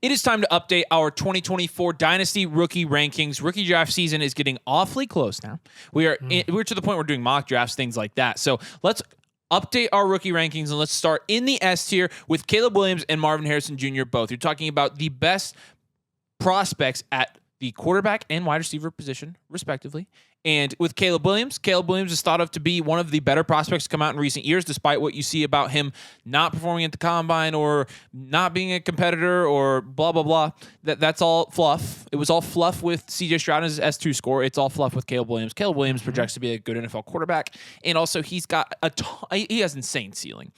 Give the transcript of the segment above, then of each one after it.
It is time to update our 2024 Dynasty rookie rankings. Rookie draft season is getting awfully close now. We're to the point where we're doing mock drafts, things like that. So let's update our rookie rankings, and let's start in the S tier with Caleb Williams and Marvin Harrison Jr. both. You're talking about the best prospects at the quarterback and wide receiver position, respectively. And with Caleb Williams is thought of to be one of the better prospects to come out in recent years, despite what you see about him not performing at the combine or not being a competitor or blah, blah, blah. That's all fluff. It was all fluff with CJ Stroud and his S2 score. It's all fluff with Caleb Williams. Caleb Williams projects to be a good NFL quarterback. And also he has insane ceiling.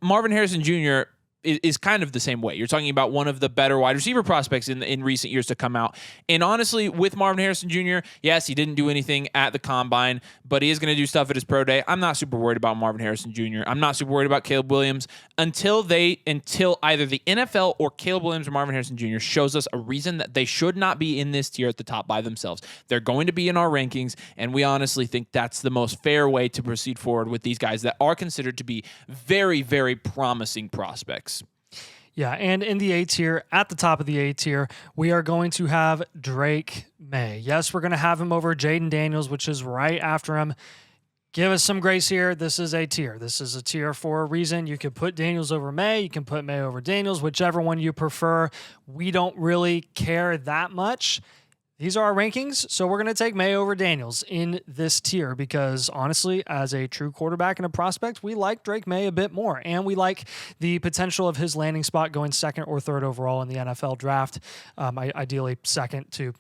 Marvin Harrison Jr. is kind of the same way. You're talking about one of the better wide receiver prospects in recent years to come out. And honestly, with Marvin Harrison Jr., yes, he didn't do anything at the combine, but he is going to do stuff at his pro day. I'm not super worried about Marvin Harrison Jr. I'm not super worried about Caleb Williams until either the NFL or Caleb Williams or Marvin Harrison Jr. shows us a reason that they should not be in this tier at the top by themselves. They're going to be in our rankings, and we honestly think that's the most fair way to proceed forward with these guys that are considered to be very, very promising prospects. Yeah, and in the A tier, at the top of the A tier, we are going to have Drake May. Yes, we're going to have him over Jaden Daniels, which is right after him. Give us some grace here. This is a tier. This is a tier for a reason. You can put Daniels over May. You can put May over Daniels, whichever one you prefer. We don't really care that much. These are our rankings, so we're going to take May over Daniels in this tier because, honestly, as a true quarterback and a prospect, we like Drake May a bit more, and we like the potential of his landing spot going second or third overall in the NFL draft, ideally second to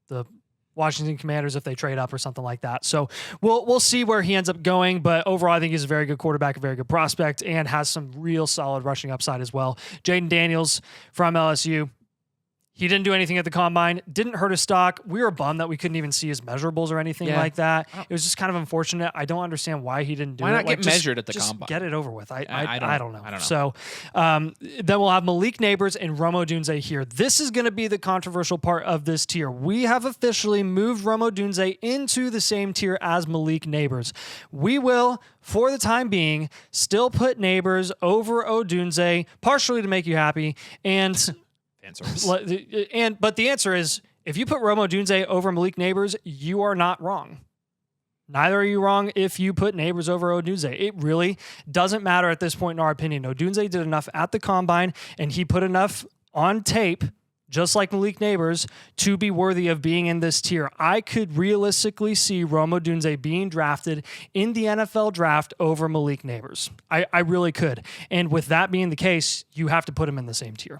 the Washington Commanders if they trade up or something like that. So we'll see where he ends up going, but overall I think he's a very good quarterback, a very good prospect, and has some real solid rushing upside as well. Jaden Daniels from LSU. He didn't do anything at the combine, didn't hurt his stock. We were bummed that we couldn't even see his measurables or anything like that. It was just kind of unfortunate. I don't understand why he didn't do it. Why not get measured at the combine? Get it over with. I don't know. I don't know. So then we'll have Malik Neighbors and Rome Odunze here. This is going to be the controversial part of this tier. We have officially moved Rome Odunze into the same tier as Malik Neighbors. We will, for the time being, still put Neighbors over Odunze, partially to make you happy, and... But the answer is, if you put Rome Odunze over Malik Neighbors, you are not wrong. Neither are you wrong if you put Neighbors over Odunze. It really doesn't matter at this point in our opinion. Odunze did enough at the combine, and he put enough on tape, just like Malik Neighbors, to be worthy of being in this tier. I could realistically see Rome Odunze being drafted in the NFL draft over Malik Neighbors. I really could. And with that being the case, you have to put him in the same tier.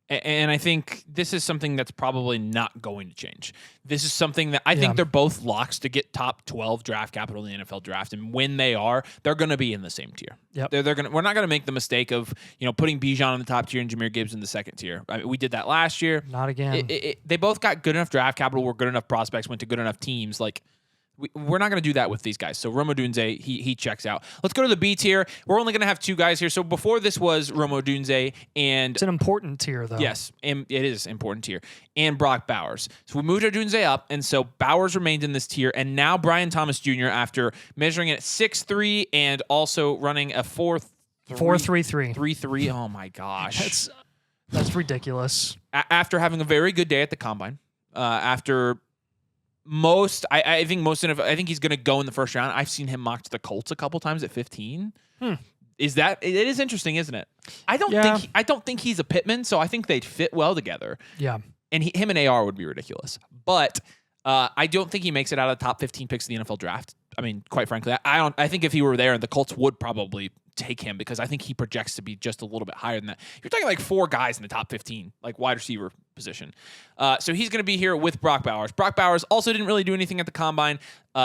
And I think this is something that's probably not going to change. This is something that I think they're both locks to get top 12 draft capital in the NFL draft. And when they are, they're going to be in the same tier. Yep. We're not going to make the mistake of putting Bijan in the top tier and Jahmyr Gibbs in the second tier. I mean, we did that last year. Not again. They both got good enough draft capital, were good enough prospects, went to good enough teams. We're not going to do that with these guys. So Rome Odunze, he checks out. Let's go to the B tier. We're only going to have two guys here. So before this was Rome Odunze and... It's an important tier, though. Yes, it is an important tier. And Brock Bowers. So we moved Odunze up, and so Bowers remained in this tier. And now Brian Thomas Jr., after measuring it at 6'3", and also running a 4.33. 3.3. Oh, my gosh. That's ridiculous. After having a very good day at the combine, after... I think he's going to go in the first round. I've seen him mocked to the Colts a couple times at 15. It is interesting, isn't it? I don't think he's a Pittman, so I think they'd fit well together. Yeah. And him and AR would be ridiculous. But I don't think he makes it out of the top 15 picks of the NFL draft. I mean, quite frankly, I think if he were there, the Colts would probably take him because I think he projects to be just a little bit higher than that. You're talking like 4 guys in the top 15, like wide receiver position. So he's going to be here with Brock Bowers. Brock Bowers also didn't really do anything at the combine.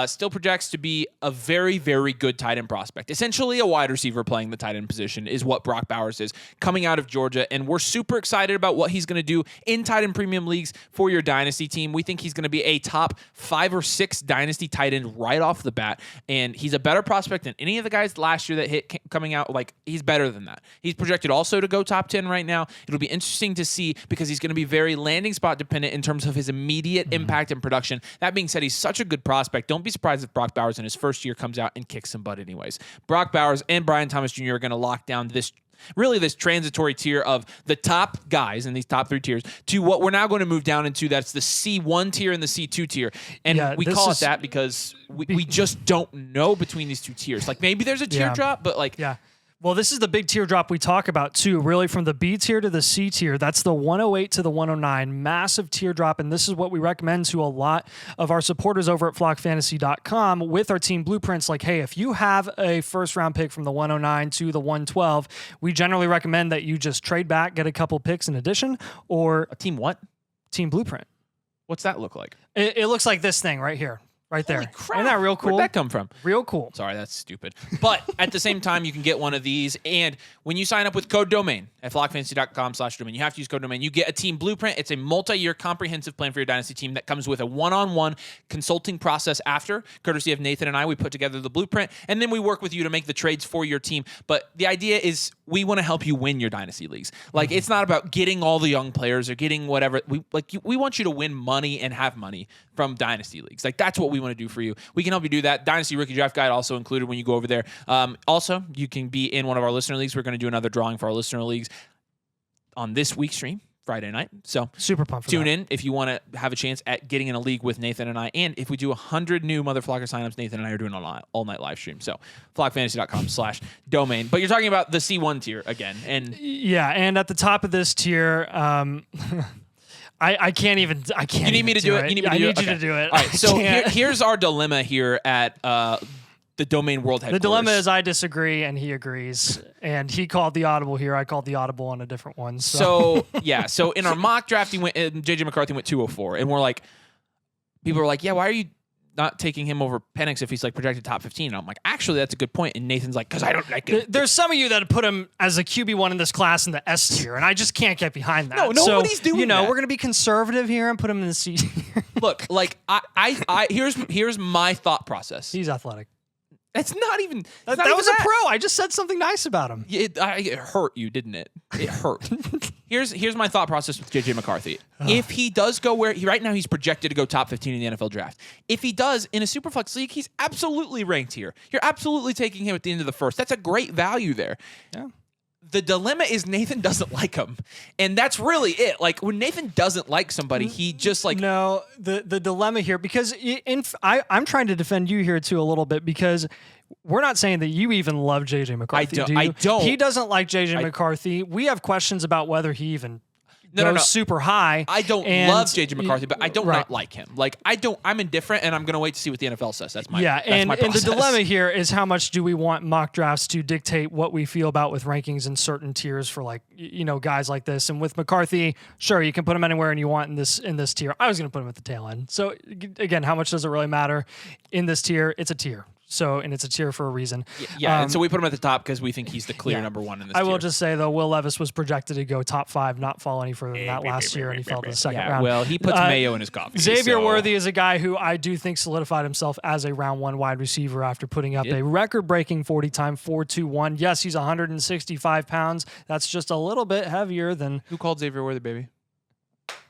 Still projects to be a very, very good tight end prospect. Essentially a wide receiver playing the tight end position is what Brock Bowers is, coming out of Georgia. And we're super excited about what he's going to do in tight end premium leagues for your Dynasty team. We think he's going to be a top 5 or 6 Dynasty tight end right off the bat. And he's a better prospect than any of the guys last year that hit coming out. Like, he's better than that. He's projected also to go top 10 right now. It'll be interesting to see because he's going to be very landing spot dependent in terms of his immediate impact and production. That being said, he's such a good prospect. Don't be surprised if Brock Bowers in his first year comes out and kicks some butt anyways. Brock Bowers and Brian Thomas Jr. are going to lock down this really this transitory tier of the top guys in these top 3 tiers to what we're now going to move down into. That's the C1 tier and the C2 tier. And we call it that because we just don't know between these 2 tiers. Like maybe there's a teardrop, but like... Yeah. Well, this is the big teardrop we talk about too, really from the B tier to the C tier. That's the 108 to the 109, massive teardrop. And this is what we recommend to a lot of our supporters over at flockfantasy.com with our team blueprints. Like, hey, if you have a first round pick from the 109 to the 112, we generally recommend that you just trade back, get a couple picks in addition, or a team what? Team blueprint. What's that look like? It looks like this thing right here. Right there. Holy crap. Isn't that real cool? Where'd that come from? Real cool. Sorry, that's stupid. But at the same time, you can get one of these. And when you sign up with code DOMAIN at flockfantasy.com/domain, you have to use code DOMAIN. You get a team blueprint. It's a multi-year comprehensive plan for your Dynasty team that comes with a one-on-one consulting process after, courtesy of Nathan and I. We put together the blueprint, and then we work with you to make the trades for your team. But the idea is we want to help you win your Dynasty leagues. Like, it's not about getting all the young players or getting whatever. We want you to win money and have money from Dynasty leagues. Like, that's what we want to do for you. We can help you do that. Dynasty Rookie Draft Guide also included when you go over there. Also, you can be in one of our listener leagues. We're going to do another drawing for our listener leagues on this week's stream, Friday night. So super pumped for tune that. in if you want to have a chance at getting in a league with Nathan and I. And if we do 100 new Motherflocker signups, Nathan and I are doing an all-night live stream. So flockfantasy.com/domain. But you're talking about the C1 tier again. And yeah, and at the top of this tier, I can't even. I can't. You need me to do it. You need me to do it. I need you to do it. All right. So here's our dilemma here at the Domain World headquarters. The dilemma is I disagree and he agrees, and he called the audible here. I called the audible on a different one. So yeah. So in our mock draft, JJ McCarthy went 204, and we're like, people are like, yeah, why are you not taking him over Penix if he's like projected top 15? And I'm like, actually, that's a good point. And Nathan's like, because I don't like it. There's some of you that put him as a QB1 in this class in the S tier, and I just can't get behind that. No, nobody's doing that. We're going to be conservative here and put him in the C tier. Look, like, here's my thought process. He's athletic. That's not even. That was a pro. I just said something nice about him. It hurt you, didn't it? It hurt. Here's my thought process with JJ McCarthy. If he does go right now, he's projected to go top 15 in the NFL draft. If he does in a Superflex league, he's absolutely ranked here. You're absolutely taking him at the end of the first. That's a great value there. Yeah. The dilemma is Nathan doesn't like him, and that's really it. Like, when Nathan doesn't like somebody, he just like... No, the dilemma here, because I'm trying to defend you here too a little bit, because we're not saying that you even love JJ McCarthy. I don't. He doesn't like JJ McCarthy. We have questions about whether he even goes super high. I don't love JJ McCarthy, but I don't not like him. Like, I'm indifferent, and I'm going to wait to see what the NFL says. That's my and process. The dilemma here is how much do we want mock drafts to dictate what we feel about with rankings in certain tiers for, like, guys like this. And with McCarthy, sure, you can put him anywhere you want in this tier. I was going to put him at the tail end. So again, how much does it really matter in this tier? It's a tier. So, and it's a tier for a reason. Yeah, and so we put him at the top because we think he's the clear number one in this tier. I will just say, though, Will Levis was projected to go top 5, not fall any further than that last year, and he fell to the second round. Well, he puts mayo in his coffee. Xavier Worthy is a guy who I do think solidified himself as a round 1 wide receiver after putting up a record-breaking 40-time 4.21. Yes, he's 165 pounds. That's just a little bit heavier than... Who called Xavier Worthy, baby?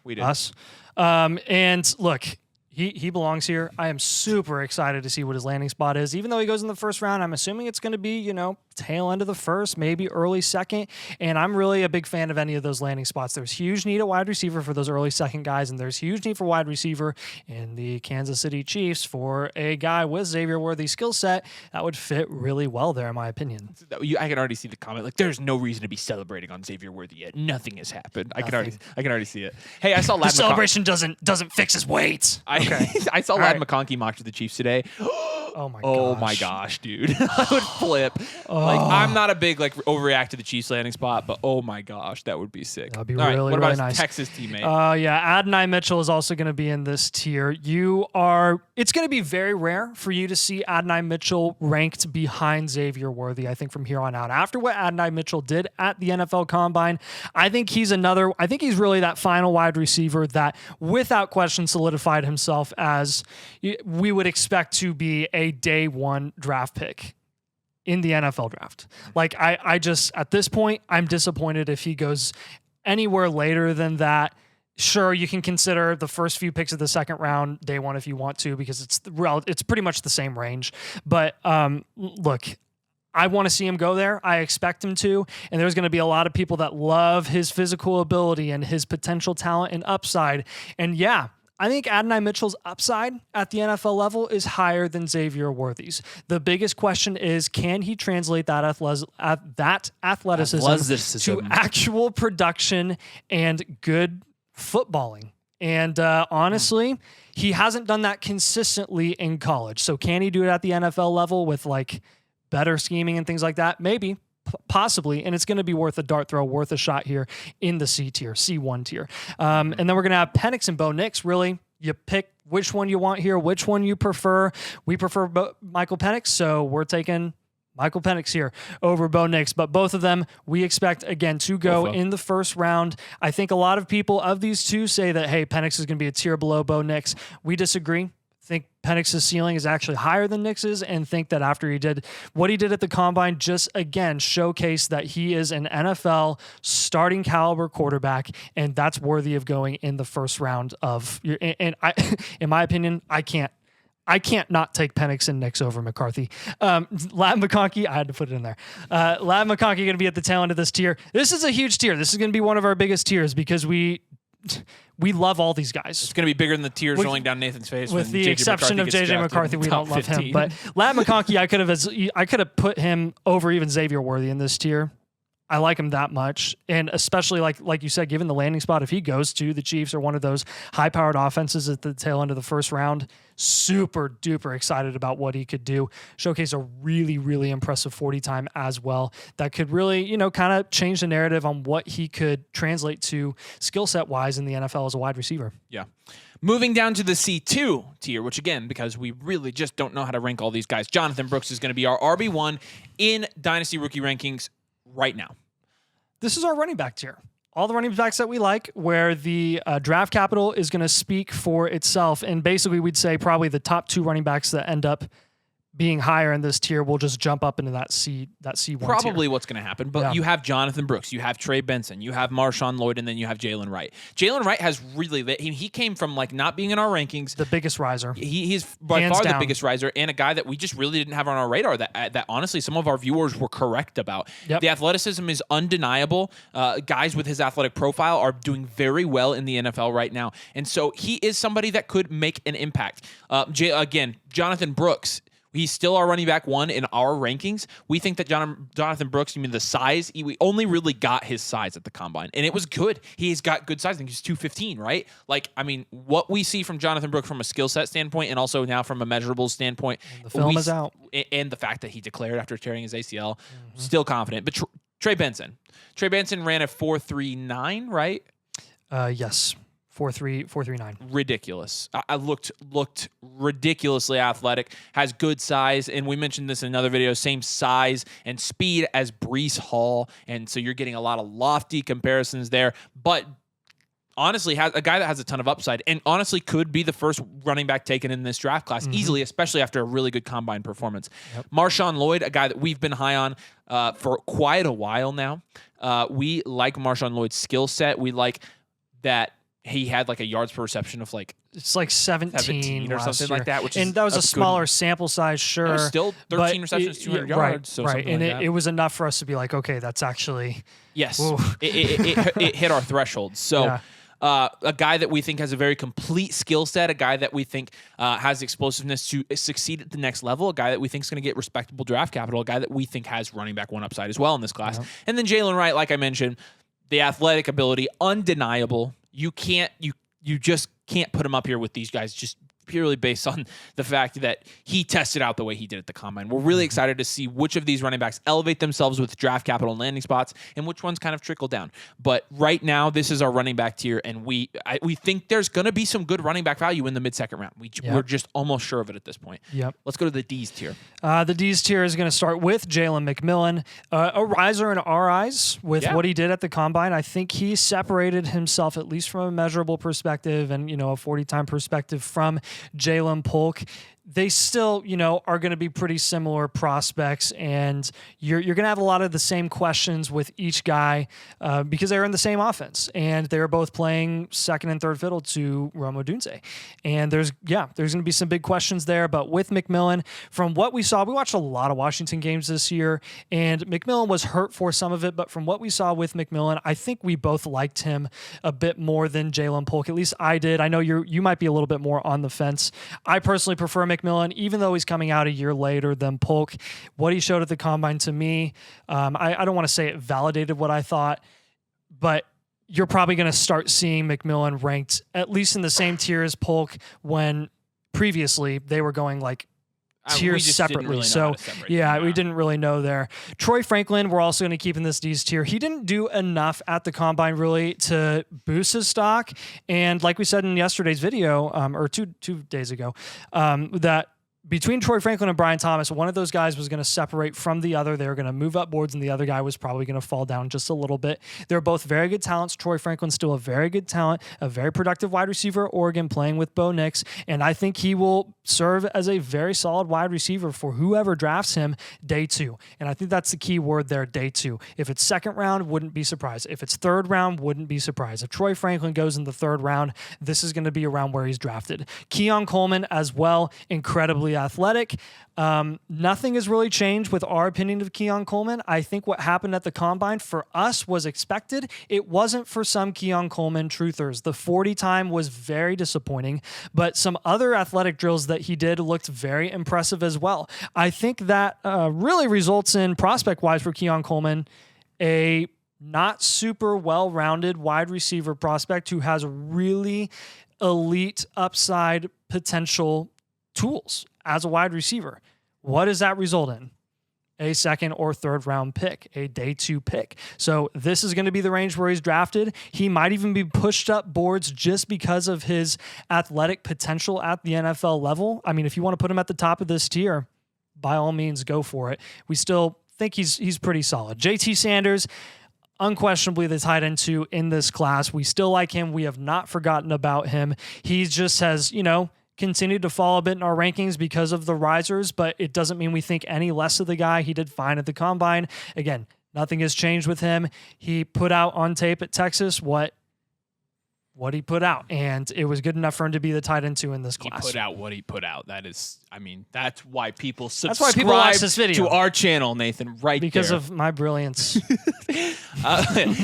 We did. Us. And look... He belongs here. I am super excited to see what his landing spot is. Even though he goes in the first round, I'm assuming it's going to be, tail end of the first, maybe early second. And I'm really a big fan of any of those landing spots. There's huge need at wide receiver for those early second guys, and there's huge need for wide receiver in the Kansas City Chiefs for a guy with Xavier Worthy's skill set that would fit really well there, in my opinion. I can already see the comment. Like, there's no reason to be celebrating on Xavier Worthy yet. Nothing has happened. I can already see it. Hey, I saw the celebration doesn't fix his weight. I saw Lad McConkey mock to the Chiefs today. Oh my gosh, dude. I would flip. Like, I'm not a big overreact to the Chiefs landing spot, but oh my gosh, that would be sick. That'd be really what about nice. His Texas teammate? Adonai Mitchell is also going to be in this tier. It's going to be very rare for you to see Adonai Mitchell ranked behind Xavier Worthy, I think, from here on out. After what Adonai Mitchell did at the NFL Combine, I think he's really that final wide receiver that without question solidified himself as we would expect to be a day 1 draft pick in the NFL draft. Like, I just, at this point, I'm disappointed if he goes anywhere later than that. Sure, you can consider the first few picks of the second round day 1 if you want to, because it's pretty much the same range. But look, I want to see him go there. I expect him to. And there's going to be a lot of people that love his physical ability and his potential talent and upside. And yeah, I think Adonai Mitchell's upside at the NFL level is higher than Xavier Worthy's. The biggest question is, can he translate that athleticism to actual production and good footballing? And honestly, he hasn't done that consistently in college. So can he do it at the NFL level with like better scheming and things like that? Maybe. Possibly, and it's going to be worth a dart throw, worth a shot here in the C tier, C1 tier. And then we're going to have Penix and Bo Nix. Really, you pick which one you want here, which one you prefer. We prefer Michael Penix, so we're taking Michael Penix here over Bo Nix. But both of them, we expect, again, to go in the first round. I think a lot of people of these two say that, hey, Penix is going to be a tier below Bo Nix. We disagree. Think Penix's ceiling is actually higher than Nix's, and think that after he did what he did at the combine, just again showcase that he is an NFL starting caliber quarterback, and that's worthy of going in the first round of. And I, in my opinion, I can't not take Penix and Nix over McCarthy. Ladd McConkey, I had to put it in there. Ladd McConkey going to be at the tail end of this tier. This is a huge tier. This is going to be one of our biggest tiers because we love all these guys. It's going to be bigger than the tears rolling down Nathan's face. With the exception of JJ McCarthy, we don't love him. But Ladd McConkey, I could have put him over even Xavier Worthy in this tier. I like him that much. And especially like you said, given the landing spot, if he goes to the Chiefs or one of those high-powered offenses at the tail end of the first round, super duper excited about what he could do. Showcase a really, really impressive 40 time as well. That could really, kind of change the narrative on what he could translate to skill set wise in the NFL as a wide receiver. Yeah. Moving down to the C2 tier, which again, because we really just don't know how to rank all these guys, Jonathan Brooks is going to be our RB1 in Dynasty rookie rankings right now. This is our running back tier. All the running backs that we like, where the draft capital is going to speak for itself. And basically, we'd say probably the top two running backs that end up being higher in this tier will just jump up into that C1 Probably tier. What's going to happen. But you have Jonathan Brooks, you have Trey Benson, you have Marshawn Lloyd, and then you have Jalen Wright. Jalen Wright has really he came from like not being in our rankings. The biggest riser. He's by Hands far down. the biggest riser, and a guy that we just really didn't have on our radar that honestly some of our viewers were correct about. Yep. The athleticism is undeniable. Guys with his athletic profile are doing very well in the NFL right now. And so he is somebody that could make an impact. Again, Jonathan Brooks, he's still our running back one in our rankings. We think that Jonathan Brooks, you mean the size, we only really got his size at the combine, and it was good. He's got good size. I think he's 215, right? What we see from Jonathan Brooks from a skill set standpoint and also now from a measurables standpoint. And the film is out. And the fact that he declared after tearing his ACL, still confident. But Trey Benson ran a 4.39, right? Yes. 4.39. Ridiculous. I looked ridiculously athletic, has good size, and we mentioned this in another video, same size and speed as Breece Hall, and so you're getting a lot of lofty comparisons there, but honestly has a guy that has a ton of upside and honestly could be the first running back taken in this draft class easily, especially after a really good combine performance. Yep. Marshawn Lloyd, a guy that we've been high on for quite a while now. We like Marshawn Lloyd's skill set. We like that he had like a yards per reception of it's like 17 or something year. like that, which and that was a smaller sample size, sure. No, still 13 receptions, 200 yards. Right, so right. And like it was enough for us to be like, okay, that's actually yes, it hit our threshold. So. Yeah. A guy that we think has a very complete skill set, a guy that we think has explosiveness to succeed at the next level, a guy that we think is going to get respectable draft capital, a guy that we think has running back one upside as well in this class. Yep. And then Jalen Wright, like I mentioned, the athletic ability, undeniable. You just can't put him up here with these guys just purely based on the fact that he tested out the way he did at the combine. We're really excited to see which of these running backs elevate themselves with draft capital and landing spots and which ones kind of trickle down. But right now, this is our running back tier, and we think there's going to be some good running back value in the mid-second round. We're just almost sure of it at this point. Yep. Let's go to the D's tier. The D's tier is going to start with Jalen McMillan, a riser in our eyes with what he did at the combine. I think he separated himself, at least from a measurable perspective and, a 40-time perspective from Jalen Polk. they still, are going to be pretty similar prospects, and you're going to have a lot of the same questions with each guy because they're in the same offense, and they're both playing second and third fiddle to Rome Odunze. And there's going to be some big questions there. But with McMillan, from what we saw, we watched a lot of Washington games this year, and McMillan was hurt for some of it. But from what we saw with McMillan, I think we both liked him a bit more than Jalen Polk. At least I did. I know you might be a little bit more on the fence. I personally prefer McMillan, even though he's coming out a year later than Polk. What he showed at the Combine, to me, I don't want to say it validated what I thought, but you're probably going to start seeing McMillan ranked at least in the same tier as Polk when previously they were going like tiers separately. We didn't really know there. Troy Franklin, we're also going to keep in this D's tier. He didn't do enough at the Combine really to boost his stock. And like we said in yesterday's video, or two days ago, that between Troy Franklin and Brian Thomas, one of those guys was going to separate from the other. They were going to move up boards, and the other guy was probably going to fall down just a little bit. They're both very good talents. Troy Franklin's still a very good talent, a very productive wide receiver at Oregon, playing with Bo Nix, and I think he will serve as a very solid wide receiver for whoever drafts him day 2. And I think that's the key word there, day 2. If it's second round, wouldn't be surprised. If it's third round, wouldn't be surprised. If Troy Franklin goes in the third round, this is going to be around where he's drafted. Keon Coleman as well, incredibly athletic. Nothing has really changed with our opinion of Keon Coleman. I think what happened at the Combine for us was expected. It wasn't for some Keon Coleman truthers. The 40 time was very disappointing, but some other athletic drills that he did looked very impressive as well. I think that really results in prospect-wise for Keon Coleman, a not super well-rounded wide receiver prospect who has really elite upside potential tools as a wide receiver. What does that result in? A second or third round pick, a day 2 pick. So this is going to be the range where he's drafted. He might even be pushed up boards just because of his athletic potential at the NFL level. I mean, if you want to put him at the top of this tier, by all means, go for it. We still think he's pretty solid. JT Sanders, unquestionably the tight end 2 in this class. We still like him. We have not forgotten about him. He just has, continued to fall a bit in our rankings because of the risers, but it doesn't mean we think any less of the guy. He did fine at the Combine. Again, nothing has changed with him. He put out on tape at Texas what he put out, and it was good enough for him to be the tight end 2 in this class. He put out what he put out. That's why people subscribe That's why people watch this video. To our channel, Nathan, because of my brilliance.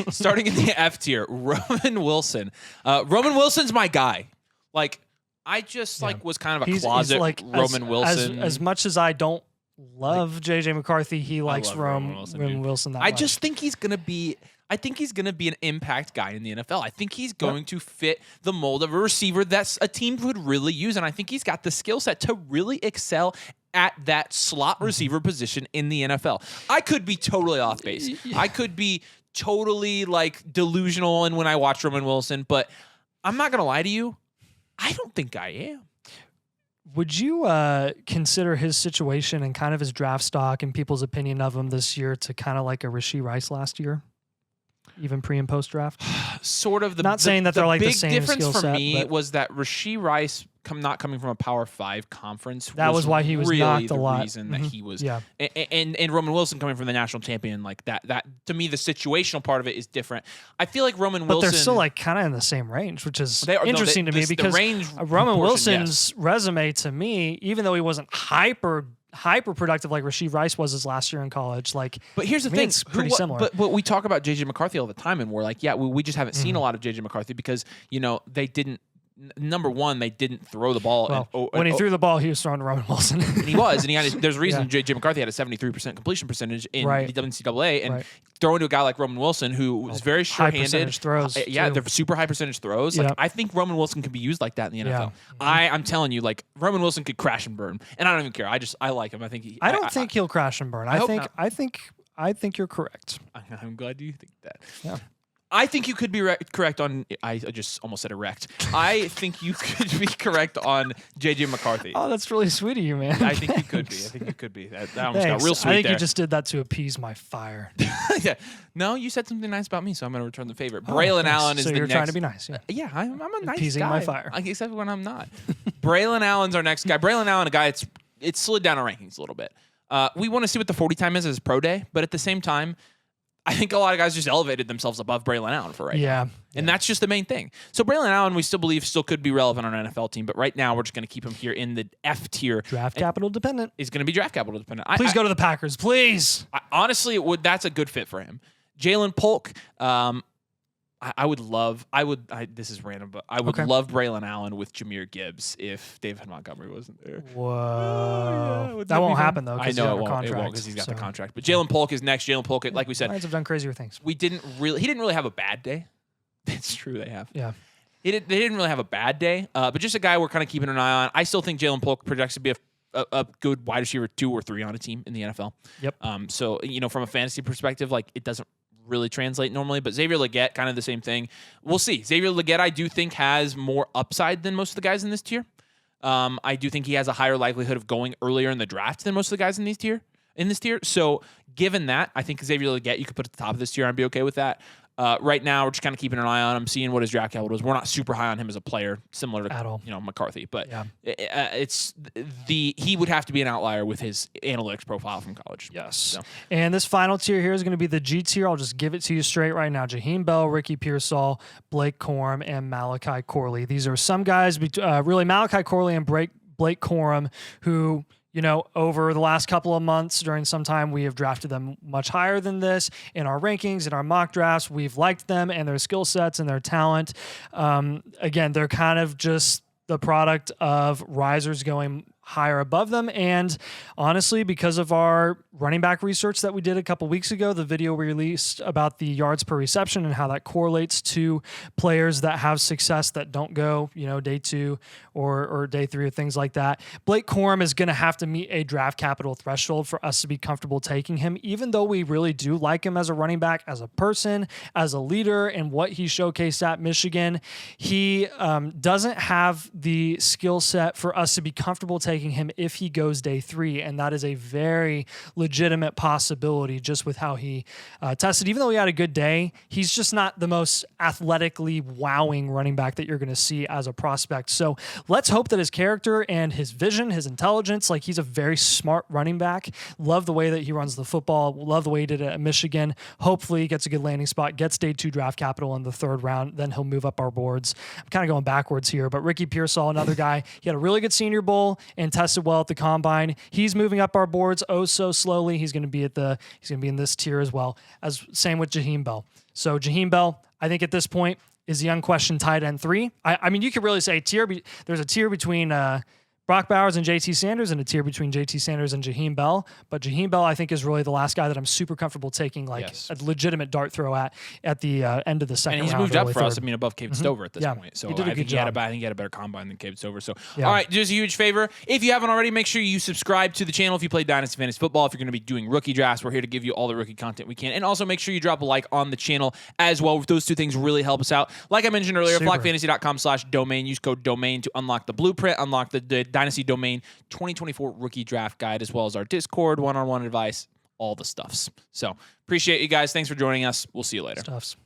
Starting in the F tier, Roman Wilson. Roman Wilson's my guy. I just was kind of a closet Roman Wilson. As much as I don't love JJ McCarthy, he likes Roman Wilson that much. I just think he's gonna be. I think he's going to be an impact guy in the NFL. I think he's going to fit the mold of a receiver that's a team would really use, and I think he's got the skill set to really excel at that slot receiver position in the NFL. I could be totally off base. I could be totally delusional and when I watch Roman Wilson, but I'm not going to lie to you. I don't think I am. Would you consider his situation and kind of his draft stock and people's opinion of him this year to kind of like a Rashee Rice last year? Even pre and post draft? Sort of. Not saying that they're the same big difference for set, me was that Rashee Rice not coming from a Power 5 conference. That was why he was really knocked a lot. The reason that he was. Yeah. And Roman Wilson coming from the national champion that to me the situational part of it is different. I feel like Roman Wilson. But they're still kind of in the same range, which is interesting to me because Roman Wilson's resume to me, even though he wasn't hyper productive like Rashee Rice was his last year in college. But here's the thing, it's pretty similar. But we talk about JJ McCarthy all the time, and we're like, we just haven't seen a lot of JJ McCarthy because they didn't. Number one, they didn't throw the ball. When he threw the ball, he was throwing to Roman Wilson. And he was. And there's a reason JJ McCarthy had a 73% completion percentage in the NCAA. And throwing to a guy like Roman Wilson, who was very sure-handed. High percentage throws. They're super high percentage throws. I think Roman Wilson can be used like that in the NFL. I'm telling you, Roman Wilson could crash and burn. And I don't even care. I like him. I think I don't think he'll crash and burn. I think you're correct. I'm glad you think that. Yeah. I think you could be correct on. I just almost said erect. I think you could be correct on JJ McCarthy. Oh, that's really sweet of you, man. I think you could be. I think you could be. That almost got Thanks. real sweet I think there. you just did that to appease my fire. Yeah. No, you said something nice about me, so I'm going to return the favor. Braylon thanks. Allen is so the you're next. trying to be nice. Yeah. Yeah, I'm a nice Appeasing guy. my fire. Except when I'm not. Braylon Allen's our next guy. Braylon Allen, a guy it's slid down our rankings a little bit. We want to see what the 40 time is as pro day, but at the same time, I think a lot of guys just elevated themselves above Braylon Allen for right now. And that's just the main thing. So Braylon Allen, we still believe could be relevant on an NFL team, but right now we're just going to keep him here in the F tier. Draft capital dependent. Is going to be draft capital dependent. Please go to the Packers, please. Honestly, that's a good fit for him. Jalen Polk, this is random, but I would love Braylon Allen with Jameer Gibbs if David Montgomery wasn't there. Whoa. That won't happen, though. I know it won't because he's got the contract. But Jalen Polk is next. Jalen Polk, like we said. Lions have done crazier things. He didn't really have a bad day. It's true, they have. Yeah. They didn't really have a bad day, but just a guy we're kind of keeping an eye on. I still think Jalen Polk projects to be a good wide receiver 2 or 3 on a team in the NFL. Yep. So, from a fantasy perspective, like it doesn't really translate normally, but Xavier Legette, kind of the same thing. We'll see. Xavier Legette, I do think, has more upside than most of the guys in this tier. I do think he has a higher likelihood of going earlier in the draft than most of the guys in this tier. So, given that, I think Xavier Legette you could put at the top of this tier. I'd be okay with that. Right now, we're just kind of keeping an eye on him, seeing what his draft capital is. We're not super high on him as a player, similar to At all. McCarthy, but he would have to be an outlier with his analytics profile from college. Yes. So. And this final tier here is going to be the G tier. I'll just give it to you straight right now. Jaheim Bell, Ricky Pearsall, Blake Corum, and Malachi Corley. These are some guys, really Malachi Corley and Blake Corum, who over the last couple of months during some time, we have drafted them much higher than this in our rankings, in our mock drafts. We've liked them and their skill sets and their talent. Again, they're kind of just the product of risers going higher above them. And honestly, because of our running back research that we did a couple weeks ago, the video we released about the yards per reception and how that correlates to players that have success that don't go, day 2 or day 3 or things like that. Blake Corum is going to have to meet a draft capital threshold for us to be comfortable taking him, even though we really do like him as a running back, as a person, as a leader, and what he showcased at Michigan. He doesn't have the skill set for us to be comfortable taking him if he goes day 3, and that is a very legitimate possibility just with how he tested. Even though he had a good day, he's just not the most athletically wowing running back that you're going to see as a prospect. So let's hope that his character and his vision, his intelligence, like he's a very smart running back. Love the way that he runs the football. Love the way he did it at Michigan. Hopefully he gets a good landing spot, gets day 2 draft capital in the 3rd round, then he'll move up our boards. I'm kind of going backwards here, but Ricky Pearsall, another guy, he had a really good Senior Bowl and tested well at the combine. He's moving up our boards so slowly. He's going to be in this tier as well. As same with Jaheim Bell. So Jaheim Bell, I think at this point is the unquestioned tight end 3. I mean, you could really say there's a tier between Brock Bowers and JT Sanders and a tier between JT Sanders and Jaheim Bell. But Jaheim Bell, I think, is really the last guy that I'm super comfortable taking a legitimate dart throw at the end of the second round. And he's moved up for us, above Cade Stover at this point. So he did a good job. I think he had a better combine than Cade Stover. So, all right, do us a huge favor. If you haven't already, make sure you subscribe to the channel if you play Dynasty Fantasy Football. If you're going to be doing rookie drafts, we're here to give you all the rookie content we can. And also make sure you drop a like on the channel as well. Those 2 things really help us out. Like I mentioned earlier, flockfantasy.com/domain. Use code domain to unlock the blueprint, unlock the Dynasty domain 2024 rookie draft guide, as well as our Discord, one-on-one advice, all the stuffs. So appreciate you guys. Thanks for joining us. We'll see you later. Stuffs.